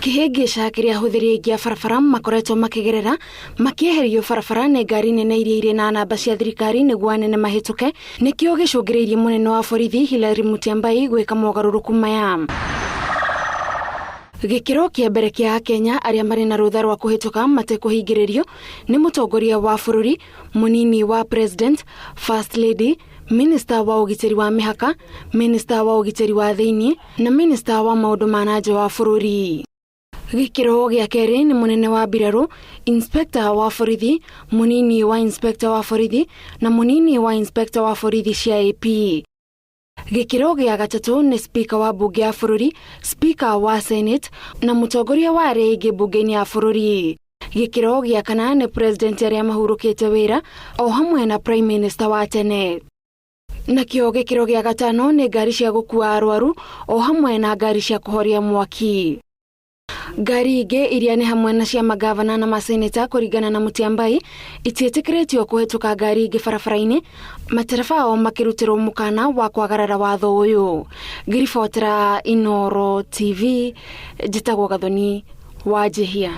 Kĩhĩngĩca kĩrĩa ahũthĩri aingĩ a barabara makoretwo makĩgerera makĩeherio barabara nĩ ngari nene iria irĩ na namba cia thirikari nĩguo anene mahĩtũke, nĩkĩo gĩcũngĩrĩirie mũnene wa borithi Hilary Mutyambai gwĩka mogarũrũku maya. Gĩkĩro kĩa mbere kĩa Akenya arĩa marĩ na rũtha rwa kũhĩtũka matekũhingĩrĩrio nĩ mũtongoria wa bũrũri, mũnini wa president, first lady, Minister wa ũgitĩri wa mĩhaka, Minister wa ũgitĩri wa thĩinĩ na Minister wa maũndũ ma nanja wa bũrũri. Gĩkĩro gĩa kerĩ nĩ mũnene wa mbirarũ, Inspector wa borithi, mũnini wa Inspector wa borithi na mũnini wa Inspector wa borithi cia AP. Gĩkĩro gĩa gatatũ nĩ Speaker wa bunge ya bũrũri, Speaker wa Senate na mũtongoria wa arĩa aingĩ bunge-inĩ ya bũrũri. Gĩkĩro gĩa kana nĩ President arĩa mahurũkĩte wĩra o hamwe na Prime Minister wa tene. Nakĩo gĩkĩro gĩa gatano nĩ ngari cia gũkua arwaru o hamwe na ngari cia kũhoria mwaki. Ngari ingĩ iria nĩ hamwe na cia magavana na maseneta kũringana na Mutyambai itiĩtĩkĩrĩtio kũhĩtũka ngari ingĩ barabara-inĩ, matereba ao makĩrutĩrwo mũkana wa kwagarara watho ũyũ. Ngĩribotera Inooro TV, njĩtagwo Gathoni wa Njihia.